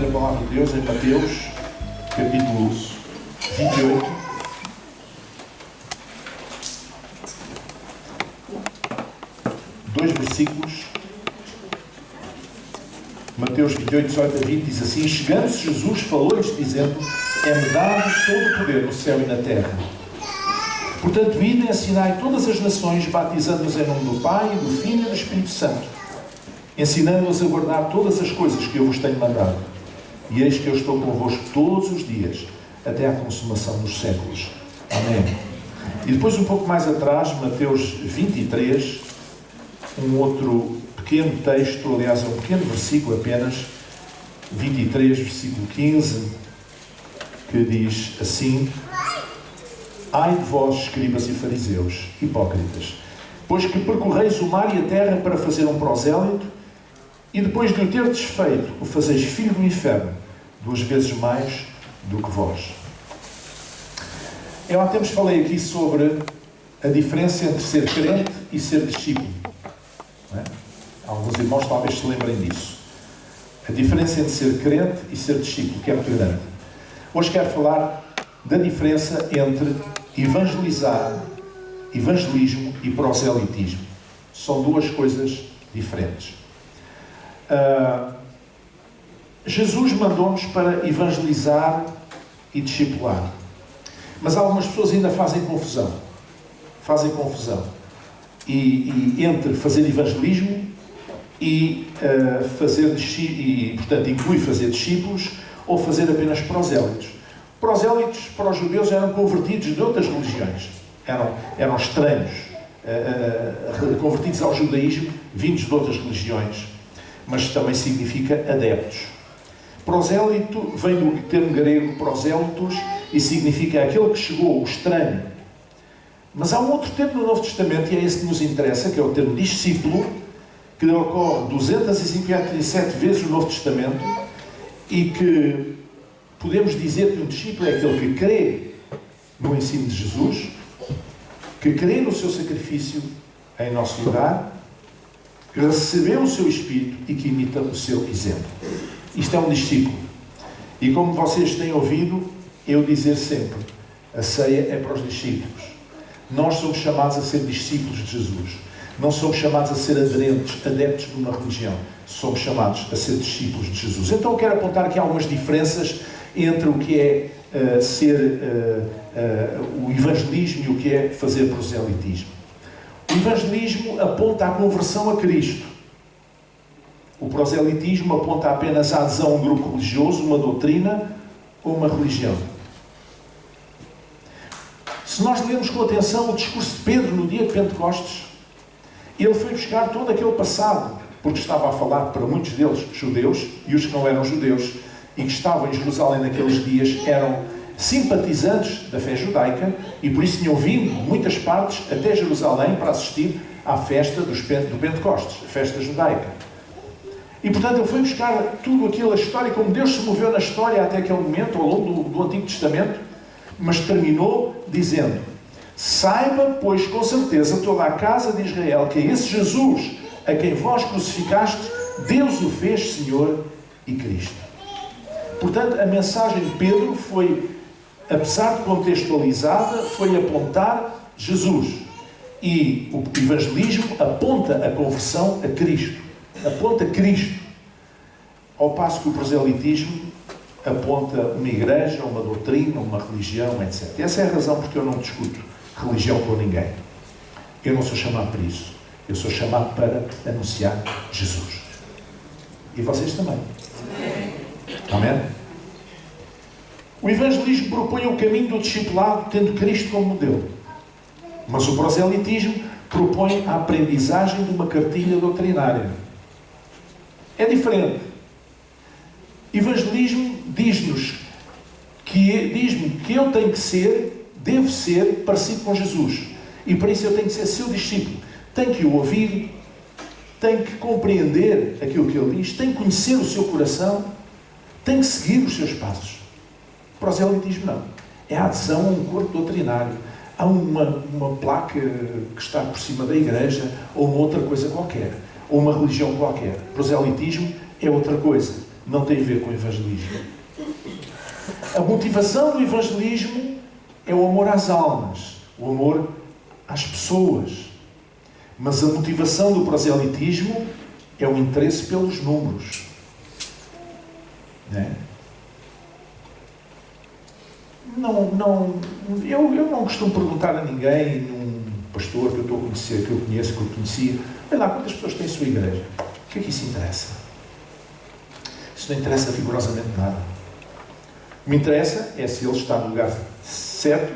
a palavra de Deus em Mateus, capítulo 28. Dois versículos. Mateus 28, 18 a 20 diz assim: Chegando-se Jesus, falou-lhes dizendo: É-me dado todo o poder no céu e na terra. Portanto, ide e ensinai todas as nações, batizando-os em nome do Pai, do Filho e do Espírito Santo, ensinando-os a guardar todas as coisas que eu vos tenho mandado. E eis que eu estou convosco todos os dias, até à consumação dos séculos. Amém. E depois, um pouco mais atrás, Mateus 23, um outro pequeno texto, aliás, um pequeno versículo apenas, 23, versículo 15, que diz assim: Ai de vós, escribas e fariseus, hipócritas, pois que percorreis o mar e a terra para fazer um prosélito, e depois de o ter desfeito, o fazeis filho do inferno, 2 vezes mais do que vós. Eu há tempos falei aqui sobre a diferença entre ser crente e ser discípulo. Não é? Alguns irmãos talvez se lembrem disso. A diferença entre ser crente e ser discípulo, que é muito grande. Hoje quero falar da diferença entre evangelismo e proselitismo. São duas coisas diferentes. Jesus mandou-nos para evangelizar e discipular. Mas algumas pessoas ainda fazem confusão. Entre fazer evangelismo e portanto, inclui fazer discípulos ou fazer apenas prosélitos. Prosélitos, para os judeus, eram convertidos de outras religiões. Eram estranhos, convertidos ao judaísmo, vindos de outras religiões. Mas também significa adeptos. Prosélito vem do termo grego prosélitos e significa aquele que chegou, o estranho. Mas há um outro termo no Novo Testamento, e é esse que nos interessa, que é o termo discípulo, que ocorre 257 vezes no Novo Testamento, e que podemos dizer que um discípulo é aquele que crê no ensino de Jesus, que crê no seu sacrifício em nosso lugar, que recebeu o seu Espírito e que imita o seu exemplo. Isto é um discípulo. E como vocês têm ouvido eu dizer sempre, a ceia é para os discípulos. Nós somos chamados a ser discípulos de Jesus. Não somos chamados a ser adeptos de uma religião. Somos chamados a ser discípulos de Jesus. Então eu quero apontar aqui algumas diferenças entre o que é o evangelismo e o que é fazer proselitismo. O evangelismo aponta à conversão a Cristo. O proselitismo aponta apenas à adesão a um grupo religioso, uma doutrina ou uma religião. Se nós lermos com atenção o discurso de Pedro no dia de Pentecostes, ele foi buscar todo aquele passado, porque estava a falar para muitos deles judeus, e os que não eram judeus e que estavam em Jerusalém naqueles dias eram simpatizantes da fé judaica e por isso tinham vindo de muitas partes até Jerusalém para assistir à festa do Pentecostes, a festa judaica. E portanto ele foi buscar tudo aquilo, a história, como Deus se moveu na história até aquele momento, ao longo do Antigo Testamento, mas terminou dizendo: Saiba, pois, com certeza toda a casa de Israel, que é esse Jesus a quem vós crucificaste, Deus o fez Senhor e Cristo. Portanto, a mensagem de Pedro foi, apesar de contextualizada, foi apontar Jesus. E o evangelismo aponta a conversão a Cristo. Aponta Cristo. Ao passo que o proselitismo aponta uma igreja, uma doutrina, uma religião, etc. Essa é a razão porque eu não discuto religião com ninguém. Eu não sou chamado para isso. Eu sou chamado para anunciar Jesus. E vocês também. Amém? O evangelismo propõe o caminho do discipulado tendo Cristo como modelo. Mas o proselitismo propõe a aprendizagem de uma cartilha doutrinária. É diferente. Evangelismo diz-me que eu tenho que ser, devo ser parecido com Jesus. E para isso eu tenho que ser seu discípulo. Tenho que o ouvir, tenho que compreender aquilo que ele diz, tenho que conhecer o seu coração, tenho que seguir os seus passos. Proselitismo não. É a adesão a um corpo doutrinário. Há uma placa que está por cima da igreja, ou uma outra coisa qualquer, ou uma religião qualquer. Proselitismo é outra coisa. não tem a ver com o evangelismo. A motivação do evangelismo é o amor às almas, o amor às pessoas. Mas a motivação do proselitismo é o interesse pelos números. Não é? Eu não costumo perguntar a ninguém, um pastor que eu estou a conhecer, que eu conheço, que eu conhecia, olha lá, quantas pessoas tem a sua igreja? O que é que isso interessa? Isso não interessa rigorosamente nada. O que me interessa é se ele está no lugar certo,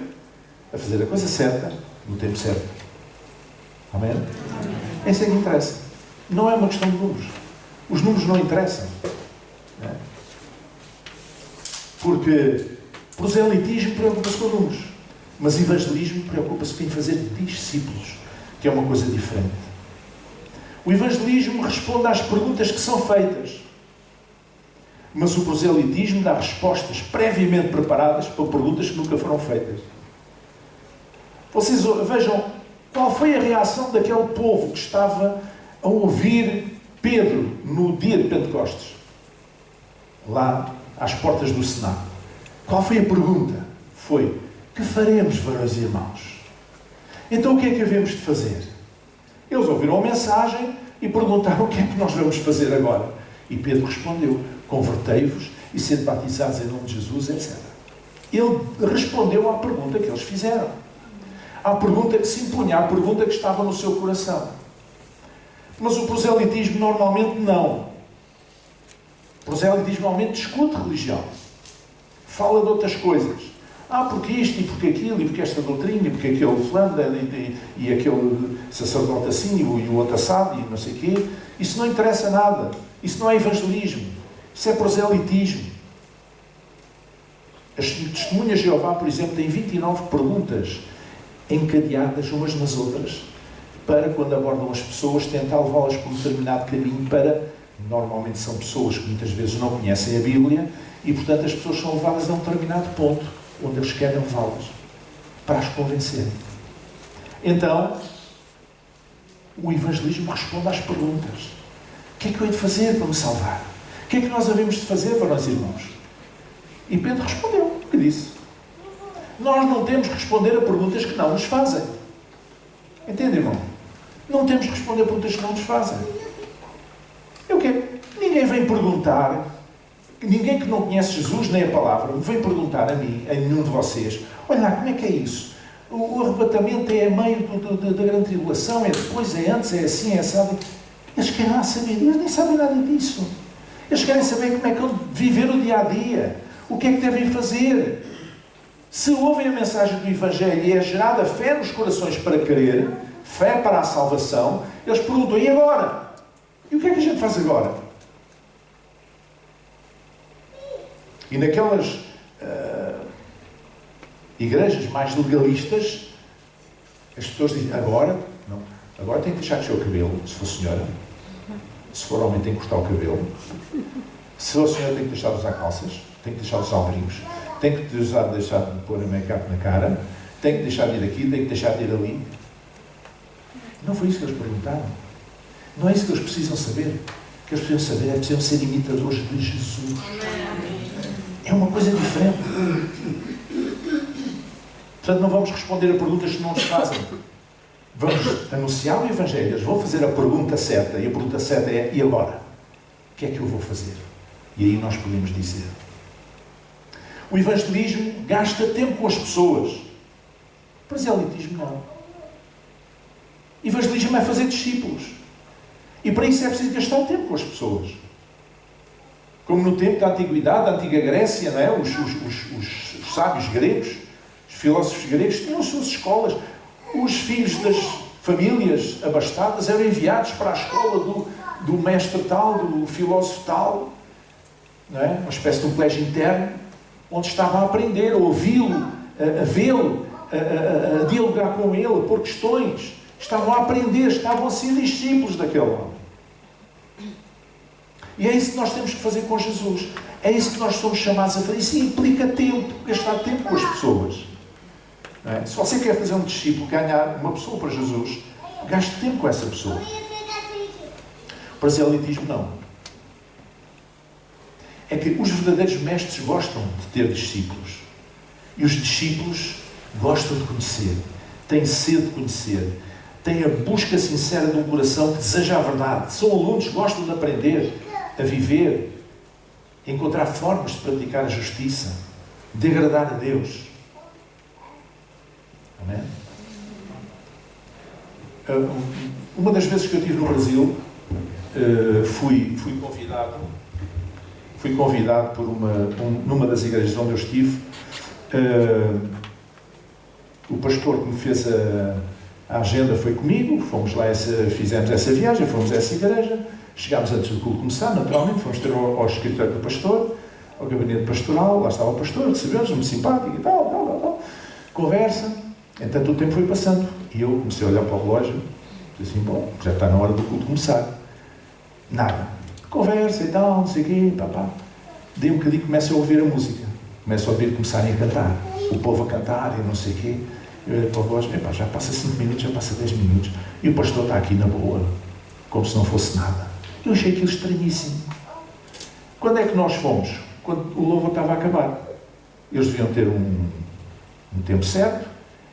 a fazer a coisa certa, no tempo certo. Amém? Esse é que interessa. Não é uma questão de números. Os números não interessam. Não é? Porque proselitismo preocupa-se com números, mas evangelismo preocupa-se em fazer discípulos, que é uma coisa diferente. O evangelismo responde às perguntas que são feitas, mas o proselitismo dá respostas previamente preparadas para perguntas que nunca foram feitas. Vocês vejam qual foi a reação daquele povo que estava a ouvir Pedro no dia de Pentecostes, lá às portas do Senado. Qual foi a pergunta? Foi: que faremos, varões e irmãos? Então o que é que havemos de fazer? Eles ouviram a mensagem e perguntaram: o que é que nós vamos fazer agora? E Pedro respondeu: convertei-vos e sede batizados em nome de Jesus, etc. Ele respondeu à pergunta que eles fizeram. À pergunta que se impunha, à pergunta que estava no seu coração. Mas o proselitismo normalmente não. O proselitismo normalmente discute religião. Fala de outras coisas. Porque isto, e porque aquilo, e porque esta doutrina, e porque aquele fulano, e aquele sacerdote assim, e o outro assado, e não sei o quê. Isso não interessa nada. Isso não é evangelismo. Isso é proselitismo. As testemunhas de Jeová, por exemplo, têm 29 perguntas encadeadas umas nas outras, para, quando abordam as pessoas, tentar levá-las por um determinado caminho para... Normalmente são pessoas que muitas vezes não conhecem a Bíblia e, portanto, as pessoas são levadas a um determinado ponto onde eles querem levá-las para as convencerem. Então, o evangelismo responde às perguntas. O que é que eu hei de fazer para me salvar? O que é que nós havemos de fazer, varões e irmãos? E Pedro respondeu o que disse. Nós não temos que responder a perguntas que não nos fazem. Entende, irmão? Não temos que responder a perguntas que não nos fazem. É o quê? Ninguém vem perguntar, ninguém que não conhece Jesus nem a palavra, vem perguntar a mim, a nenhum de vocês: olha lá, como é que é isso? O arrebatamento é a meio da grande tribulação, é depois, é antes, é assim, é assado. Eles querem lá saber, eles nem sabem nada disso. Eles querem saber como é que vão viver o dia a dia, o que é que devem fazer. Se ouvem a mensagem do Evangelho e é gerada fé nos corações para crer, fé para a salvação, eles perguntam: e agora? E o que é que a gente faz agora? E naquelas igrejas mais legalistas, as pessoas dizem: agora? Não. Agora tem que deixar crescer o cabelo, se for senhora. Se for homem, tem que cortar o cabelo. Se for senhora, tem que deixar de usar calças. Tem que deixar de usar abrigos. Tem que deixar de pôr a make-up na cara. Tem que deixar de ir aqui, tem que deixar de ir ali. Não foi isso que eles perguntaram. Não é isso que eles precisam saber. O que eles precisam saber é que precisam ser imitadores de Jesus. É uma coisa diferente. Portanto, não vamos responder a perguntas que não nos fazem. Vamos anunciar o Evangelho. Eles vão fazer a pergunta certa. E a pergunta certa é: e agora? O que é que eu vou fazer? E aí nós podemos dizer. O evangelismo gasta tempo com as pessoas. O proselitismo não. Evangelismo é fazer discípulos. E para isso é preciso gastar o tempo com as pessoas. Como no tempo da Antiguidade, da Antiga Grécia, não é? Os sábios gregos, os filósofos gregos, tinham as suas escolas. Os filhos das famílias abastadas eram enviados para a escola do mestre tal, do filósofo tal, não é? Uma espécie de um colégio interno, onde estavam a aprender, a ouvi-lo, a vê-lo, a dialogar com ele, a pôr questões. Estavam a aprender, estavam a ser discípulos daquele homem. E é isso que nós temos que fazer com Jesus. É isso que nós somos chamados a fazer. Isso implica tempo, gastar tempo com as pessoas. Não é? Se você quer fazer um discípulo, ganhar uma pessoa para Jesus, gaste tempo com essa pessoa. O proselitismo não. é que os verdadeiros mestres gostam de ter discípulos. E os discípulos gostam de conhecer, têm sede de conhecer, têm a busca sincera de um coração que deseja a verdade. São alunos que gostam de aprender a viver, a encontrar formas de praticar a justiça, de agradar a Deus. Amém? Uma das vezes que eu estive no Brasil, fui convidado por numa das igrejas onde eu estive. O pastor que me fez a agenda foi comigo, fomos lá, fizemos essa viagem, fomos a essa igreja, chegámos antes do culto começar, naturalmente, fomos ter ao escritório do pastor, ao gabinete pastoral, lá estava o pastor, recebeu-nos, muito simpático e tal, conversa. Entretanto, o tempo foi passando e eu comecei a olhar para o relógio, disse assim, bom, já está na hora do culto começar. Nada. Conversa e tal, não sei o quê, papá. Dei um bocadinho, começo a ouvir a música. Começo a ouvir começarem a cantar. O povo a cantar e não sei o quê. Eu olhei para o relógio, já passa 5 minutos, já passa 10 minutos. E o pastor está aqui na boa, como se não fosse nada. Eu achei aquilo estranhíssimo. Quando é que nós fomos? Quando o louvor estava a acabar. Eles deviam ter um tempo certo.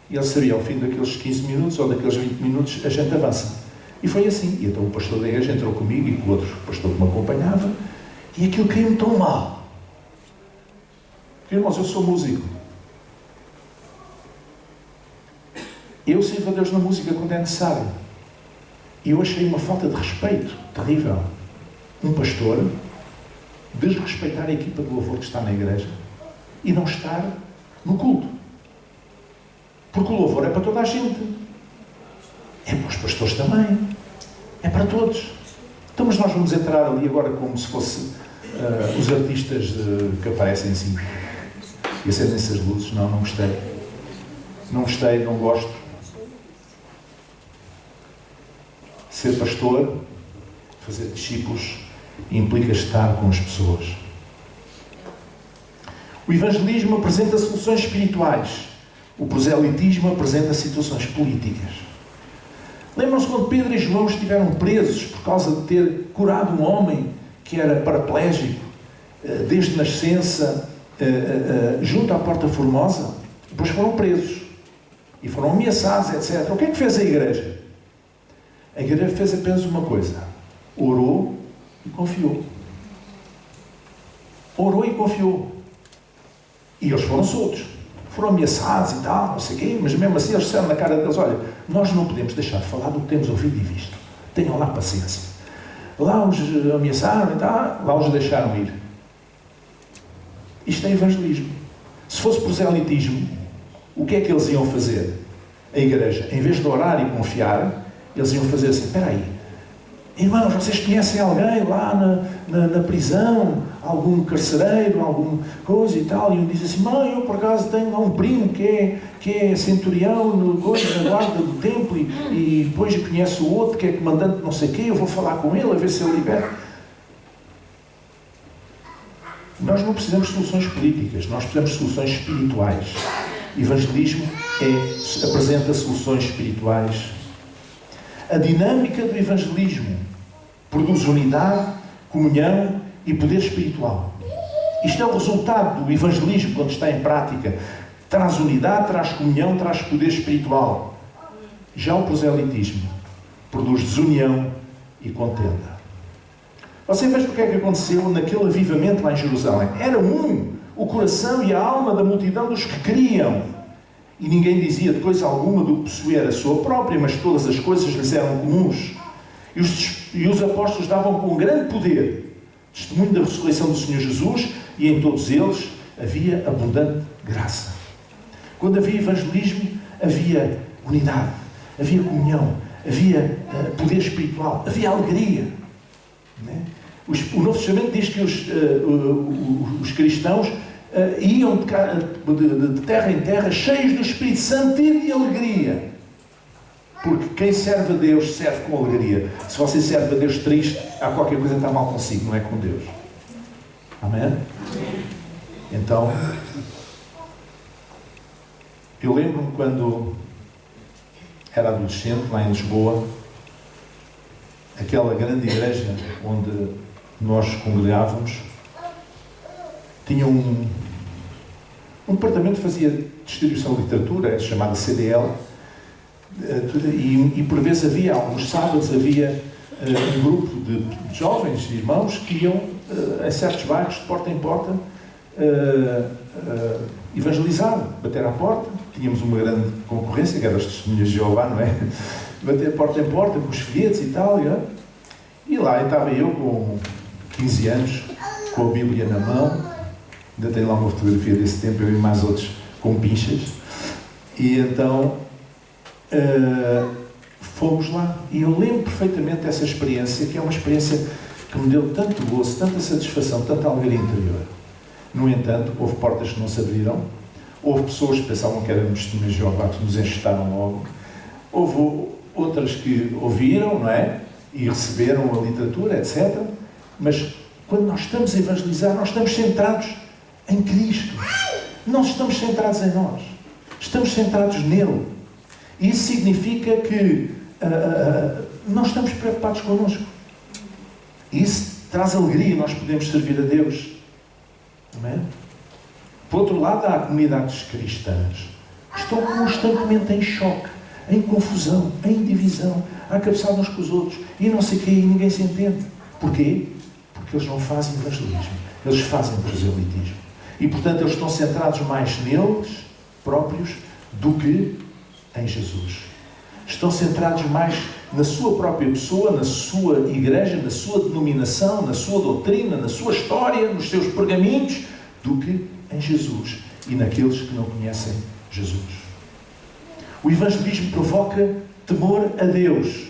E ele sabia, ao fim daqueles 15 minutos ou daqueles 20 minutos, a gente avança. E foi assim. E então o pastor da igreja entrou comigo e com o outro pastor que me acompanhava. E aquilo caiu-me tão mal. Porque, irmãos, eu sou músico. Eu sirvo a Deus na música quando é necessário. E eu achei uma falta de respeito terrível. Um pastor desrespeitar a equipa de louvor que está na igreja e não estar no culto. Porque o louvor é para toda a gente. É para os pastores também. É para todos. Então, mas nós vamos entrar ali agora como se fosse os artistas que aparecem assim. E acendem-se as luzes. Não gostei. Não gostei, não gosto. Ser pastor, fazer discípulos, implica estar com as pessoas. O evangelismo apresenta soluções espirituais. O proselitismo apresenta situações políticas. Lembram-se quando Pedro e João estiveram presos por causa de ter curado um homem que era paraplégico, desde nascença, junto à Porta Formosa? Depois foram presos. E foram ameaçados, etc. O que é que fez a igreja? A igreja fez apenas uma coisa. Orou e confiou. Orou e confiou. E eles foram soltos. Foram ameaçados e tal, não sei o quê, mas mesmo assim eles disseram na cara deles, olha, nós não podemos deixar de falar do que temos ouvido e visto. Tenham lá paciência. Lá os ameaçaram e tal, lá os deixaram ir. Isto é evangelismo. Se fosse proselitismo, o que é que eles iam fazer? A igreja, em vez de orar e confiar, eles iam fazer assim, espera aí, irmãos, vocês conhecem alguém lá na prisão, algum carcereiro, alguma coisa e tal, e um diz assim, mãe, eu por acaso tenho lá um primo que é centurião na guarda do templo e depois eu conheço o outro que é comandante não sei o quê, eu vou falar com ele a ver se ele libera. Nós não precisamos de soluções políticas, nós precisamos de soluções espirituais. Evangelismo apresenta soluções espirituais. A dinâmica do evangelismo produz unidade, comunhão e poder espiritual. Isto é o resultado do evangelismo quando está em prática. Traz unidade, traz comunhão, traz poder espiritual. Já o proselitismo produz desunião e contenda. Você veja o que é que aconteceu naquele avivamento lá em Jerusalém. Era o coração e a alma da multidão dos que criam. E ninguém dizia de coisa alguma do que possuir a sua própria, mas todas as coisas lhes eram comuns. E os apóstolos davam com grande poder testemunho da ressurreição do Senhor Jesus, e em todos eles havia abundante graça. Quando havia evangelismo, havia unidade, havia comunhão, havia poder espiritual, havia alegria. Não é? O Novo Testamento diz que os cristãos iam de terra em terra cheios do Espírito Santo e de alegria. Porque quem serve a Deus serve com alegria. Se você serve a Deus triste, há qualquer coisa que está mal consigo, não é com Deus. Amém? Então, eu lembro-me quando era adolescente, lá em Lisboa, aquela grande igreja onde nós congregávamos, tinha um departamento que fazia distribuição de literatura, chamada CDL, e por vezes havia, alguns sábados, havia um grupo de jovens, de irmãos, que iam a certos bairros, de porta em porta, evangelizar, bater à porta. Tínhamos uma grande concorrência, que era as testemunhas de Jeová, não é? Bater porta em porta, com os folhetos e tal, e lá estava eu com 15 anos, com a Bíblia na mão, ainda tenho lá uma fotografia desse tempo, eu e mais outros com pinchas, e então fomos lá, e eu lembro perfeitamente dessa experiência, que é uma experiência que me deu tanto gozo, tanta satisfação, tanta alegria interior. No entanto, houve portas que não se abriram, houve pessoas que pensavam que éramos testemunhas de Jeová, que nos enxertaram logo, houve outras que ouviram, não é? E receberam a literatura, etc. Mas quando nós estamos a evangelizar, nós estamos centrados em Cristo. Não estamos centrados em nós. Estamos centrados nele. E isso significa que não estamos preocupados connosco. E isso traz alegria, nós podemos servir a Deus. Amém? Por outro lado, há comunidades cristãs que estão constantemente em choque, em confusão, em divisão, a cabeçar uns com os outros, e não sei o quê, e ninguém se entende. Porquê? Porque eles não fazem evangelismo, eles fazem proselitismo. E, portanto, eles estão centrados mais neles próprios do que em Jesus. Estão centrados mais na sua própria pessoa, na sua igreja, na sua denominação, na sua doutrina, na sua história, nos seus pergaminhos, do que em Jesus e naqueles que não conhecem Jesus. O evangelismo provoca temor a Deus.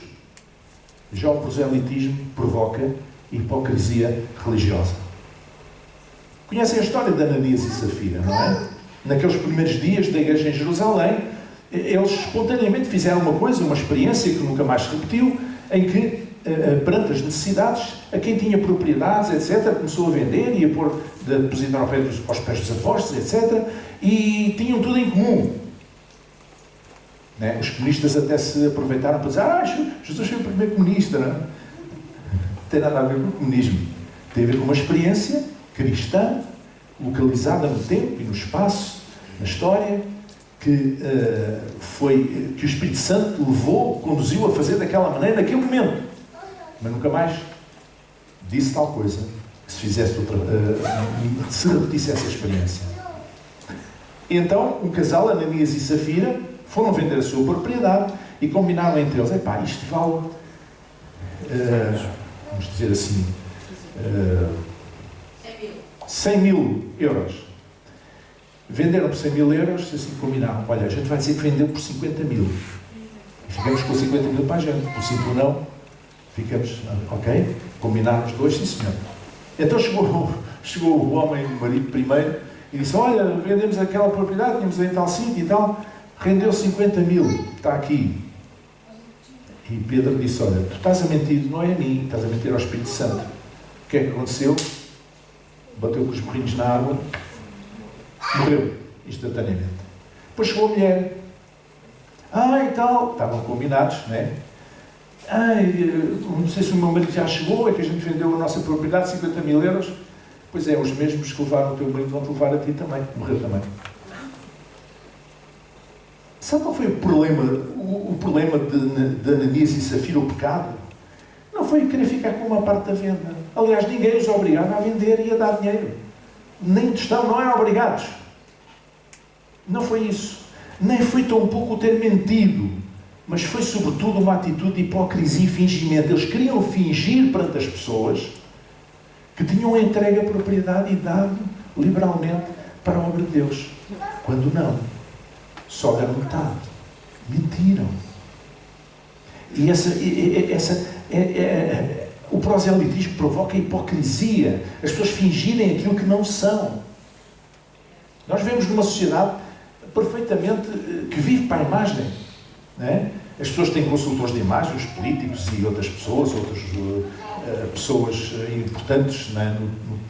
Já o proselitismo provoca hipocrisia religiosa. Conhecem a história de Ananias e Safira, não é? Naqueles primeiros dias da igreja em Jerusalém, eles espontaneamente fizeram uma coisa, uma experiência que nunca mais se repetiu, em que, perante as necessidades, a quem tinha propriedades, etc., começou a vender e a depositar aos pés dos apóstolos, etc., e tinham tudo em comum. Né? Os comunistas até se aproveitaram para dizer Jesus foi o primeiro comunista, não é? Não tem nada a ver com o comunismo. Tem a ver com uma experiência cristã, localizada no tempo e no espaço, na história, que o Espírito Santo levou, conduziu a fazer daquela maneira, naquele momento. Mas nunca mais disse tal coisa, que se fizesse se repetisse essa experiência. E então, um casal, Ananias e Safira, foram vender a sua propriedade e combinaram entre eles, isto vale, vamos dizer assim, 100 mil euros. Venderam por 100 mil euros, assim combinaram, olha, a gente vai dizer que vendeu por 50 mil. E ficamos com 50 mil para a gente, por sim ou não, ficamos, ok? Combinaram os dois, sim senhor. Então chegou o homem, o marido primeiro, e disse, olha, vendemos aquela propriedade, tínhamos em tal sítio e tal, rendeu 50 mil, está aqui. E Pedro disse, olha, tu estás a mentir, não é a mim, estás a mentir ao Espírito Santo. O que é que aconteceu? Bateu com os burrinhos na água, morreu, instantaneamente. Depois chegou a mulher. E tal, estavam combinados, não é? Não sei se o meu marido já chegou, é que a gente vendeu a nossa propriedade, 50 mil euros. Pois é, os mesmos que levaram o teu marido vão-te levar a ti também, morreu também. Sabe qual foi o problema? O problema de Ananias e Safira, o pecado? Não foi querer ficar com uma parte da venda. Aliás, ninguém os obrigava a vender e a dar dinheiro. Nem estão, não eram obrigados. Não foi isso. Nem foi tão pouco o ter mentido. Mas foi sobretudo uma atitude de hipocrisia e fingimento. Eles queriam fingir perante as pessoas que tinham entregue a propriedade e dado liberalmente para a obra de Deus. Quando não. Só deram metade. Mentiram. E o proselitismo provoca hipocrisia. As pessoas fingirem aquilo que não são. Nós vemos numa sociedade perfeitamente que vive para a imagem. Não é? As pessoas têm consultores de imagem, os políticos e outras pessoas, pessoas importantes, não é?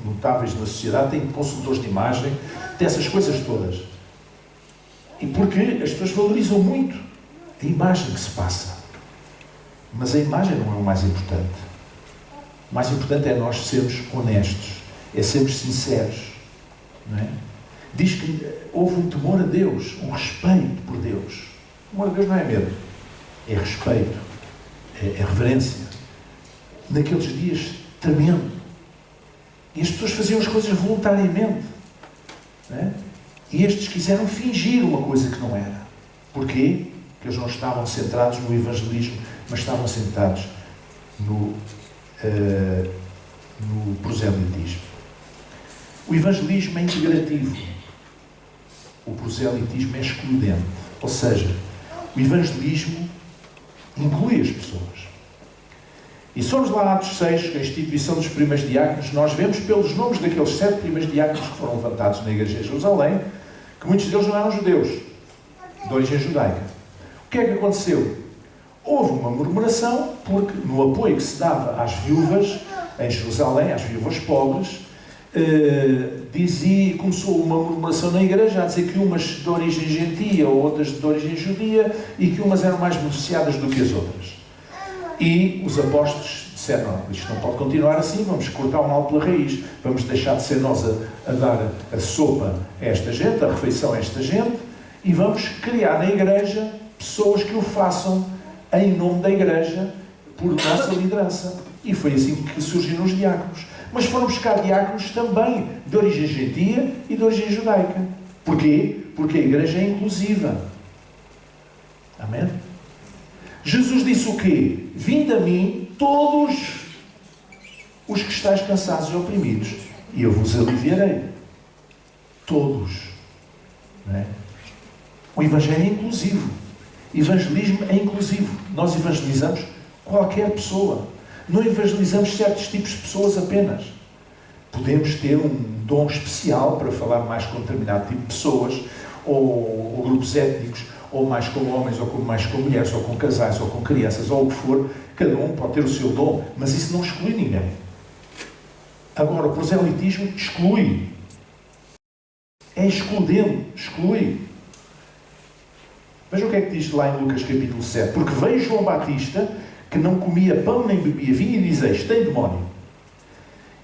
Notáveis na sociedade, têm consultores de imagem, têm essas coisas todas. E porque as pessoas valorizam muito a imagem que se passa. Mas a imagem não é o mais importante. O mais importante é nós sermos honestos, é sermos sinceros. não é? Diz que houve um temor a Deus, um respeito por Deus. O temor a Deus não é medo, é respeito, é reverência. Naqueles dias, tremendo. E as pessoas faziam as coisas voluntariamente. Não é? E estes quiseram fingir uma coisa que não era. Porquê? Porque eles não estavam centrados no evangelismo, mas estavam centrados no proselitismo. O evangelismo é integrativo. O proselitismo é excludente. Ou seja, o evangelismo inclui as pessoas. E somos lá Atos 6, a instituição dos primeiros diáconos, nós vemos pelos nomes daqueles 7 primeiros diáconos que foram levantados na igreja de Jerusalém, que muitos deles não eram judeus, de origem judaica. O que é que aconteceu? Houve uma murmuração, porque no apoio que se dava às viúvas em Jerusalém, às viúvas pobres, começou uma murmuração na igreja a dizer que umas de origem gentia ou outras de origem judia e que umas eram mais beneficiadas do que as outras. E os apóstolos disseram, não, isto não pode continuar assim, vamos cortar o mal pela raiz, vamos deixar de ser nós a dar a sopa a esta gente, a refeição a esta gente, e vamos criar na igreja pessoas que o façam em nome da igreja, por nossa liderança. E foi assim que surgiram os diáconos. Mas foram buscar diáconos também de origem gentia e de origem judaica. Porquê? Porque a igreja é inclusiva. Amém? Jesus disse o quê? Vinde a mim todos os que estáis cansados e oprimidos, e eu vos aliviarei. Todos. Não é? O Evangelho é inclusivo. Evangelismo é inclusivo. Nós evangelizamos qualquer pessoa. Não evangelizamos certos tipos de pessoas apenas. Podemos ter um dom especial para falar mais com determinado tipo de pessoas, ou grupos étnicos, ou mais com homens, ou mais com mulheres, ou com casais, ou com crianças, ou o que for. Cada um pode ter o seu dom, mas isso não exclui ninguém. Agora, o proselitismo exclui. É excludente, exclui. Vejam o que é que diz lá em Lucas capítulo 7. Porque veio João Batista, que não comia pão nem bebia vinho, e dizeis, tem demónio.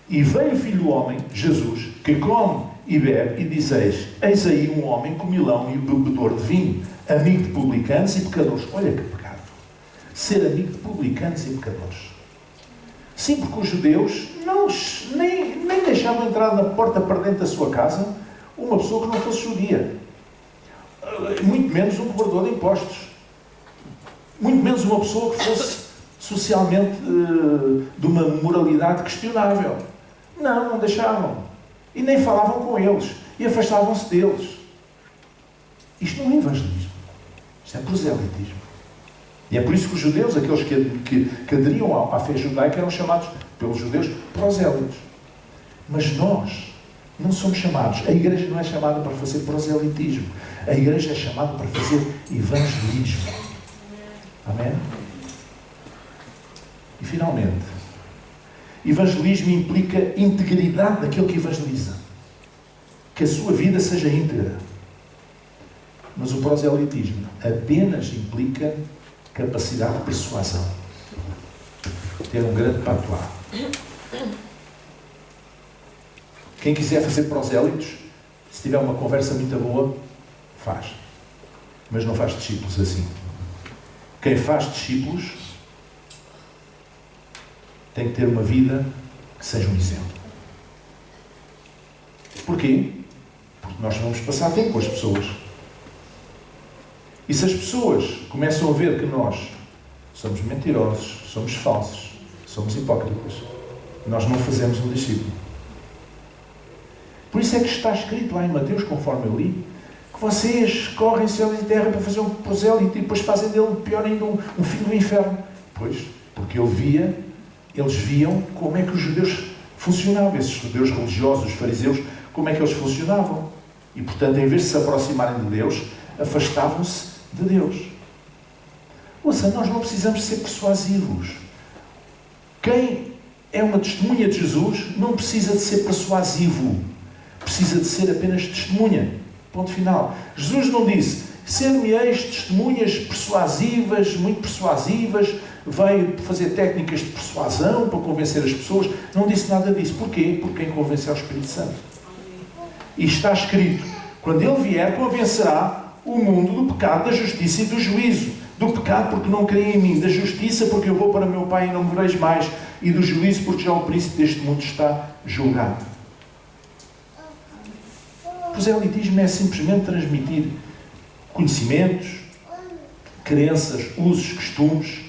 E veio o Filho do Homem, Jesus, que come e bebe, e dizeis, eis aí um homem comilão e bebedor de vinho, amigo de publicanos e pecadores. Olha que pecado. Ser amigo de publicanos e pecadores. Sim, porque os judeus nem deixavam entrar na porta para dentro da sua casa uma pessoa que não fosse judia. Muito menos um cobrador de impostos. Muito menos uma pessoa que fosse socialmente de uma moralidade questionável. Não deixavam. E nem falavam com eles. E afastavam-se deles. Isto não é evangelismo. Isto é proselitismo. E é por isso que os judeus, aqueles que aderiam à fé judaica, eram chamados pelos judeus prosélitos. Mas nós não somos chamados. A igreja não é chamada para fazer proselitismo. A igreja é chamada para fazer evangelismo. Amém? E finalmente, evangelismo implica integridade daquele que evangeliza. Que a sua vida seja íntegra. Mas o proselitismo apenas implica capacidade de persuasão. Ter um grande patuá. Quem quiser fazer prosélitos, se tiver uma conversa muito boa, faz. Mas não faz discípulos assim. Quem faz discípulos tem que ter uma vida que seja um exemplo. Porquê? Porque nós vamos passar tempo com as pessoas. E se as pessoas começam a ver que nós somos mentirosos, somos falsos, somos hipócritas, nós não fazemos um discípulo. Por isso é que está escrito lá em Mateus, conforme eu li, que vocês correm céu e terra para fazer um prosélito e depois fazem dele, pior ainda, um filho do inferno. Pois, porque eles viam como é que os judeus funcionavam, esses judeus religiosos, os fariseus, como é que eles funcionavam. E, portanto, em vez de se aproximarem de Deus, afastavam-se de Deus. Ouça, nós não precisamos ser persuasivos. Quem é uma testemunha de Jesus não precisa de ser persuasivo. Precisa de ser apenas testemunha. Ponto final. Jesus não disse, ser-me-eis testemunhas persuasivas, muito persuasivas, veio fazer técnicas de persuasão para convencer as pessoas. Não disse nada disso. Porquê? Porque quem convence é o Espírito Santo. E está escrito: quando Ele vier, convencerá o mundo do pecado, da justiça e do juízo. Do pecado porque não creem em mim, da justiça porque eu vou para meu Pai e não me vereis mais, e do juízo porque já o príncipe deste mundo está julgado. O proselitismo é simplesmente transmitir conhecimentos, crenças, usos, costumes.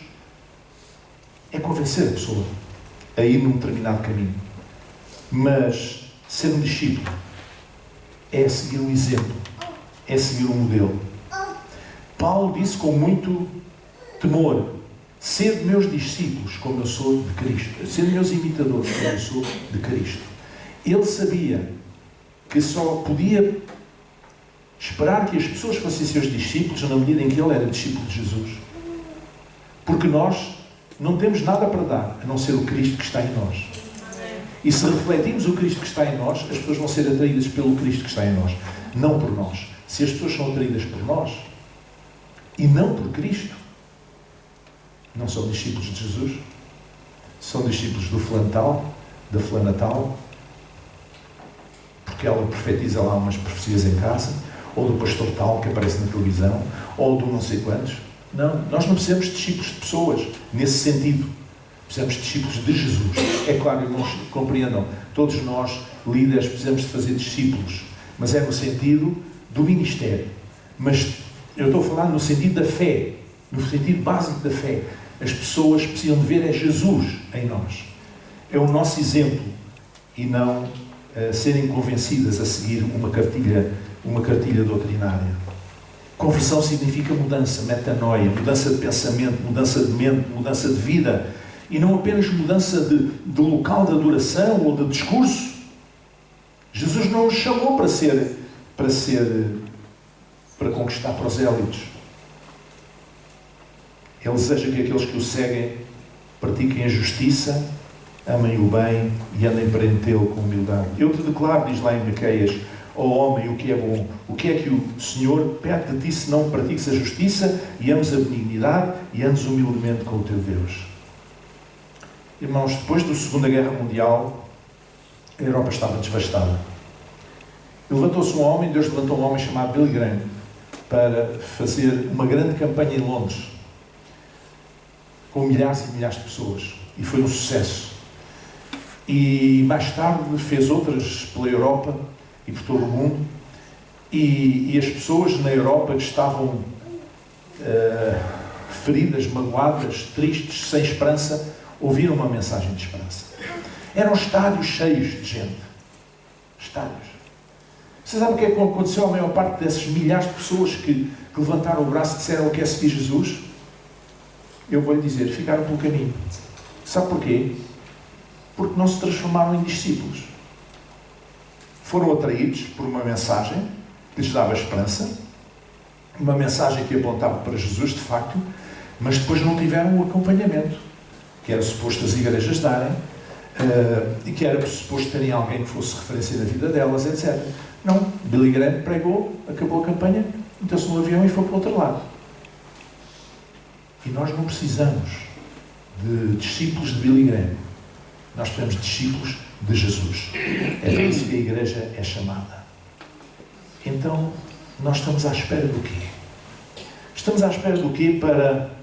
É convencer a pessoa a ir num determinado caminho. Mas ser um discípulo é seguir um exemplo, é seguir um modelo. Paulo disse com muito temor: sede meus discípulos como eu sou de Cristo, sede meus imitadores como eu sou de Cristo. Ele sabia que só podia esperar que as pessoas fossem seus discípulos na medida em que ele era discípulo de Jesus. Porque nós não temos nada para dar, a não ser o Cristo que está em nós. E se refletirmos o Cristo que está em nós, as pessoas vão ser atraídas pelo Cristo que está em nós, não por nós. Se as pessoas são atraídas por nós e não por Cristo, não são discípulos de Jesus, são discípulos do fulano tal, da fulana tal, porque ela profetiza lá umas profecias em casa, ou do pastor tal que aparece na televisão, ou do não sei quantos. Não, nós não precisamos de discípulos de pessoas, nesse sentido. Precisamos de discípulos de Jesus. É claro, irmãos, compreendam, todos nós, líderes, precisamos de fazer discípulos, mas é no sentido do ministério. Mas eu estou a falar no sentido da fé, no sentido básico da fé. As pessoas precisam de ver é Jesus em nós. É o nosso exemplo e não serem convencidas a seguir uma cartilha doutrinária. Conversão significa mudança, metanoia, mudança de pensamento, mudança de mente, mudança de vida. E não apenas mudança de local de adoração ou de discurso. Jesus não nos chamou para conquistar prosélitos. Ele deseja que aqueles que o seguem pratiquem a justiça, amem o bem e andem perante Ele com humildade. Eu te declaro, diz lá em Miqueias, ó homem, o que é bom, o que é que o Senhor pede de ti se não pratiques a justiça e ames a benignidade e andes humildemente com o teu Deus. Irmãos, depois da Segunda Guerra Mundial, a Europa estava devastada. E levantou-se um homem, Deus levantou um homem chamado Billy Graham para fazer uma grande campanha em Londres, com milhares e milhares de pessoas. E foi um sucesso. E mais tarde fez outras pela Europa e por todo o mundo. E as pessoas na Europa que estavam feridas, magoadas, tristes, sem esperança, ouviram uma mensagem de esperança. Eram estádios cheios de gente. Estádios. Vocês sabem o que é que aconteceu à maior parte dessas milhares de pessoas que levantaram o braço e disseram que é seguir Jesus? Eu vou-lhe dizer, ficaram pelo caminho. Sabe porquê? Porque não se transformaram em discípulos. Foram atraídos por uma mensagem que lhes dava esperança, uma mensagem que apontava para Jesus, de facto, mas depois não tiveram o acompanhamento que era suposto as igrejas darem, e que era suposto terem alguém que fosse referência na vida delas, etc. Não. Billy Graham pregou, acabou a campanha, meteu-se no avião e foi para o outro lado. E nós não precisamos de discípulos de Billy Graham. Nós precisamos de discípulos de Jesus. É para isso que a igreja é chamada. Então, nós estamos à espera do quê? Estamos à espera do quê para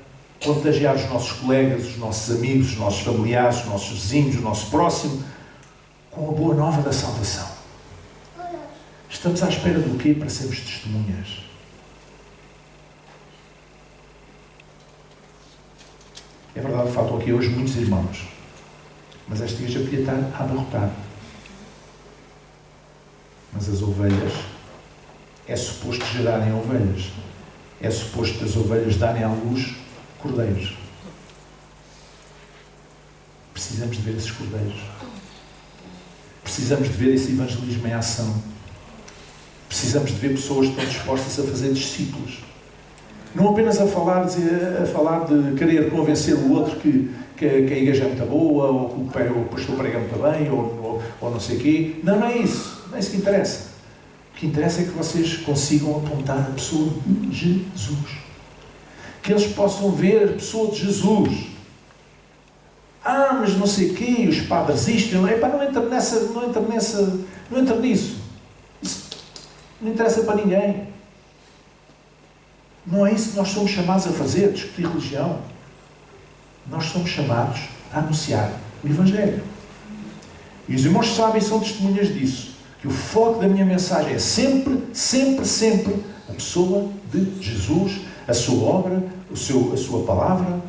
contagiar os nossos colegas, os nossos amigos, os nossos familiares, os nossos vizinhos, o nosso próximo, com a boa nova da salvação? Estamos à espera do quê para sermos testemunhas? É verdade, faltam aqui hoje muitos irmãos, mas esta igreja podia estar a abarrotar. Mas as ovelhas, é suposto gerarem ovelhas. É suposto as ovelhas darem à luz cordeiros. Precisamos de ver esses cordeiros. Precisamos de ver esse evangelismo em ação. Precisamos de ver pessoas que estão dispostas a fazer discípulos. Não apenas a falar de querer convencer o outro que a igreja é muito boa, ou que o pastor prega muito bem, ou não sei o quê. Não é isso. Não é isso que interessa. O que interessa é que vocês consigam apontar a pessoa de Jesus. Que eles possam ver a pessoa de Jesus. Mas não sei o quê, os padres isto, não entra nisso. Isso Não interessa para ninguém. Não é isso que nós somos chamados a fazer, discutir religião. Nós somos chamados a anunciar o Evangelho. E os irmãos sabem, são testemunhas disso, que o foco da minha mensagem é sempre, sempre, sempre a pessoa de Jesus, a sua obra, a sua palavra,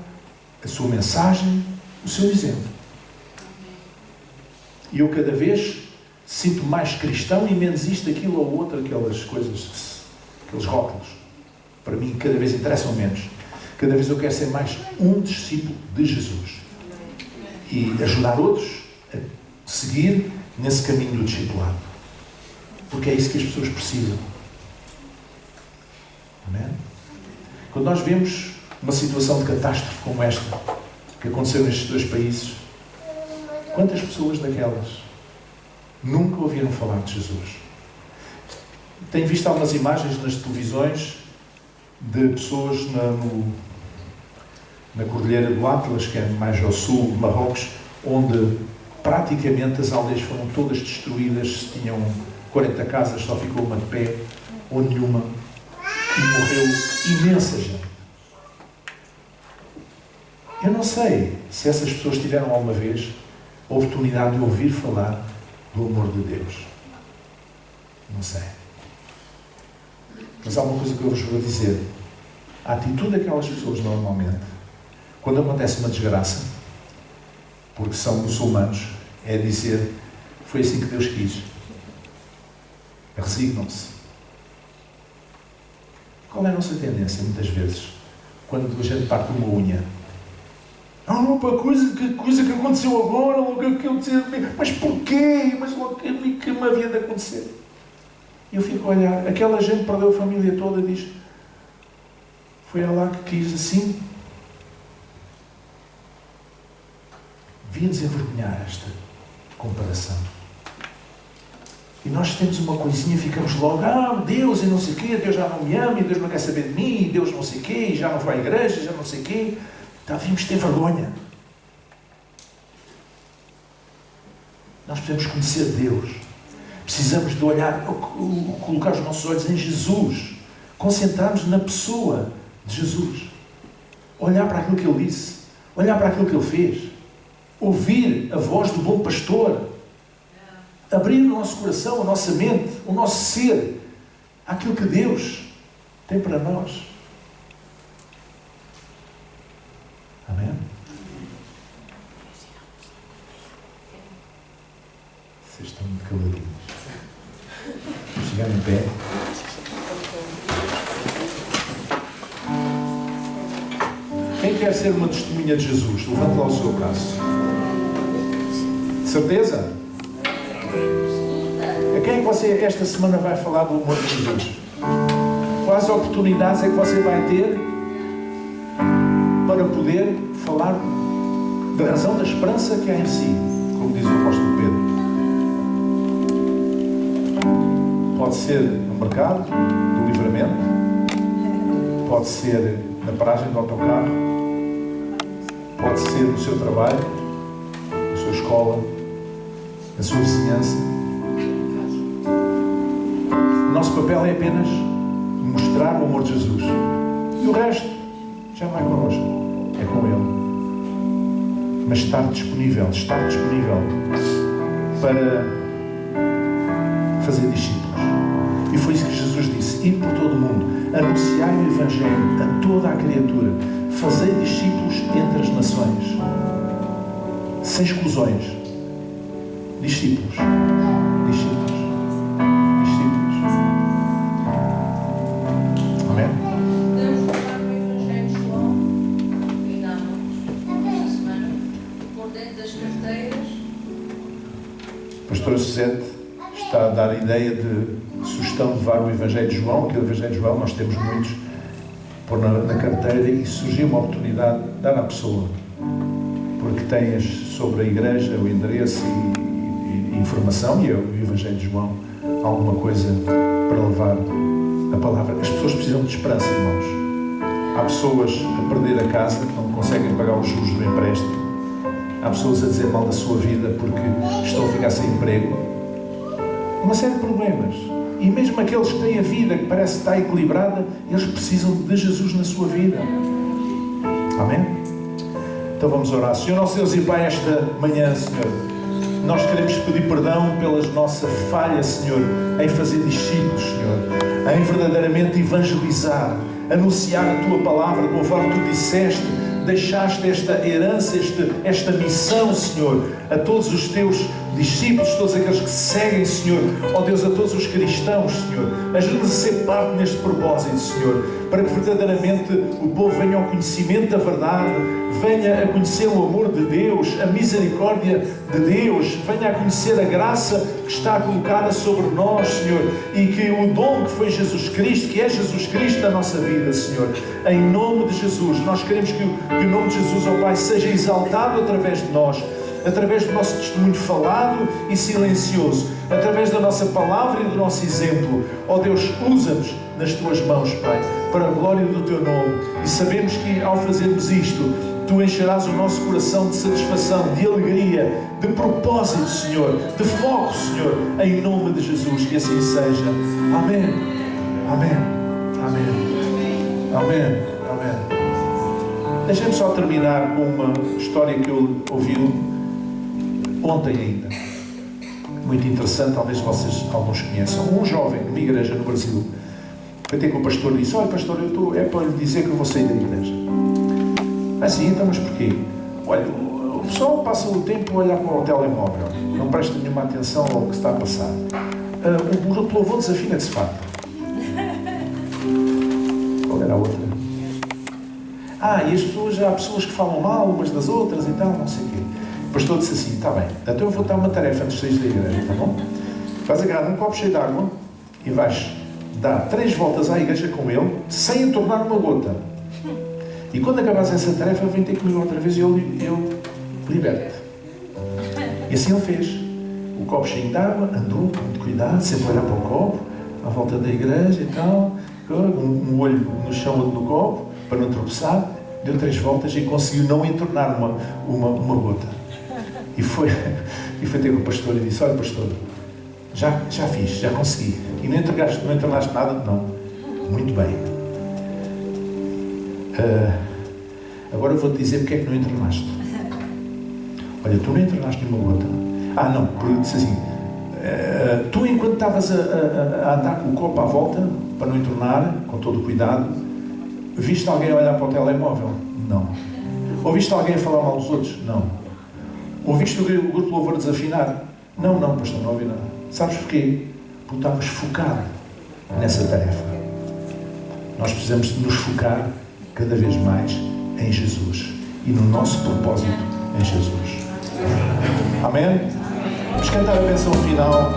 a sua mensagem, o seu exemplo. E eu cada vez sinto mais cristão e menos isto, aquilo ou outro, aquelas coisas, aqueles rótulos. Para mim, cada vez interessam menos. Cada vez eu quero ser mais um discípulo de Jesus. E ajudar outros a seguir nesse caminho do discipulado. Porque é isso que as pessoas precisam. Amém? Quando nós vemos uma situação de catástrofe como esta, que aconteceu nestes dois países, quantas pessoas daquelas nunca ouviram falar de Jesus? Tenho visto algumas imagens nas televisões de pessoas na Cordilheira do Atlas, que é mais ao sul de Marrocos, onde praticamente as aldeias foram todas destruídas. Se tinham 40 casas, só ficou uma de pé, ou nenhuma, e morreu imensa gente. Eu não sei se essas pessoas tiveram alguma vez a oportunidade de ouvir falar do amor de Deus. Não sei. Mas há uma coisa que eu vos vou dizer. A atitude daquelas pessoas, normalmente, quando acontece uma desgraça, porque são muçulmanos, é dizer: foi assim que Deus quis. Resignam-se. Qual é a nossa tendência, muitas vezes, quando a gente parte uma unha? Pá, que coisa que aconteceu agora, logo que aconteceu. Mas porquê? Mas logo que me havia de acontecer? E eu fico a olhar. Aquela gente perdeu a família toda e diz: foi Allah que quis assim. Devia-nos envergonhar esta comparação. E nós temos uma coisinha, ficamos logo: Deus e não sei o quê, Deus já não me ama, e Deus não quer saber de mim, e Deus não sei o quê, e já não vai à igreja, já não sei o quê. Então devíamos ter vergonha. Nós precisamos conhecer Deus. Precisamos de olhar, colocar os nossos olhos em Jesus. Concentrarmos na pessoa de Jesus. Olhar para aquilo que Ele disse. Olhar para aquilo que Ele fez. Ouvir a voz do bom pastor. Abrir o nosso coração, a nossa mente, o nosso ser, àquilo que Deus tem para nós. Amém? Vocês estão muito caladinhos. Vamos chegar em pé. Quem quer ser uma testemunha de Jesus? Levante lá o seu braço. De certeza? A quem é que você esta semana vai falar do amor de Jesus? Quais oportunidades é que você vai ter para poder falar da razão da esperança que há em si, como diz o apóstolo Pedro? Pode ser no mercado do livramento, pode ser na paragem do autocarro, pode ser no seu trabalho, na sua escola, na sua vizinhança. O nosso papel é apenas mostrar o amor de Jesus. E o resto já não é connosco, é com Ele. Mas estar disponível para fazer discípulos. E foi isso que Jesus disse: ir por todo o mundo, anunciar o Evangelho a toda a criatura, fazer discípulos entre as nações, sem exclusões. Discípulos. Discípulos. Discípulos. Amém? Podemos falar no Evangelho de João, ainda há muitos, esta semana, por dentro das carteiras. O pastor Suzete está a dar a ideia de sugestão de levar o Evangelho de João, que o Evangelho de João nós temos muitos, pôr na carteira, e surgiu uma oportunidade de dar à pessoa, porque tens sobre a igreja o endereço e informação, e o Evangelho de João, alguma coisa para levar a palavra. As pessoas precisam de esperança, irmãos. Há pessoas a perder a casa, que não conseguem pagar os juros do empréstimo. Há pessoas a dizer mal da sua vida porque estão a ficar sem emprego. Uma série de problemas. E mesmo aqueles que têm a vida que parece estar equilibrada, eles precisam de Jesus na sua vida. Amém? Então vamos orar. Senhor nosso Deus e Pai, esta manhã, Senhor, nós queremos pedir perdão pela nossa falha, Senhor, em fazer discípulos, Senhor, em verdadeiramente evangelizar, anunciar a Tua palavra, conforme Tu disseste, deixaste esta herança, esta missão, Senhor, a todos os Teus discípulos, todos aqueles que seguem, Senhor, ó Deus, a todos os cristãos, Senhor. Ajuda-nos a ser parte neste propósito, Senhor, para que verdadeiramente o povo venha ao conhecimento da verdade, venha a conhecer o amor de Deus, a misericórdia de Deus, venha a conhecer a graça que está colocada sobre nós, Senhor, e que o dom que foi Jesus Cristo, que é Jesus Cristo na nossa vida, Senhor, em nome de Jesus, nós queremos que o nome de Jesus, ó Pai, seja exaltado através de nós, através do nosso testemunho falado e silencioso, através da nossa palavra e do nosso exemplo. Ó Deus, usa-nos nas Tuas mãos, Pai, para a glória do Teu nome. E sabemos que ao fazermos isto, Tu encherás o nosso coração de satisfação, de alegria, de propósito, Senhor, de foco, Senhor, em nome de Jesus, que assim seja. Amém. Amém. Amém. Amém. Amém. Deixem-me só terminar com uma história que eu ouvi ontem ainda. Muito interessante, talvez vocês alguns conheçam. Um jovem numa igreja no Brasil foi ter com o pastor e disse: olha, pastor, é para lhe dizer que eu vou sair da igreja. Assim, então, mas porquê? Olha, o pessoal passa o tempo a olhar para o telemóvel, não presta nenhuma atenção ao que está a passar. O louvor desafina-se, de facto. Qual era a outra? E as pessoas, há pessoas que falam mal umas das outras e tal, não sei o quê. O pastor disse assim: está bem, então eu vou dar uma tarefa antes de sair da igreja, está bom? Vais agarrar um copo cheio de água e vais dar 3 voltas à igreja com ele, sem entornar uma gota. E quando acabares essa tarefa, vem ter comigo outra vez e eu liberto-te. E assim ele fez. O copo cheio de água, andou com muito cuidado, sempre a olhar para o copo, à volta da igreja e tal, um olho no chão, outro no copo, para não tropeçar, deu 3 voltas e conseguiu não entornar uma gota. E foi ter com o pastor e disse: olha, pastor, já fiz, já consegui. E não entornaste nada? Não. Muito bem. Agora eu vou-te dizer porque é que não entornaste. Olha, tu não entornaste nenhuma gota. Não, porque eu disse assim: tu, enquanto estavas a andar com o copo à volta, para não entornar, com todo o cuidado, viste alguém a olhar para o telemóvel? Não. Ouviste alguém a falar mal dos outros? Não. Ouviste o grupo de louvor desafinar? Não, pastor, não ouvi nada. Sabes porquê? Porque estavas focado nessa tarefa. Nós precisamos de nos focar cada vez mais em Jesus e no nosso propósito em Jesus. Amém? Vamos cantar a bênção final.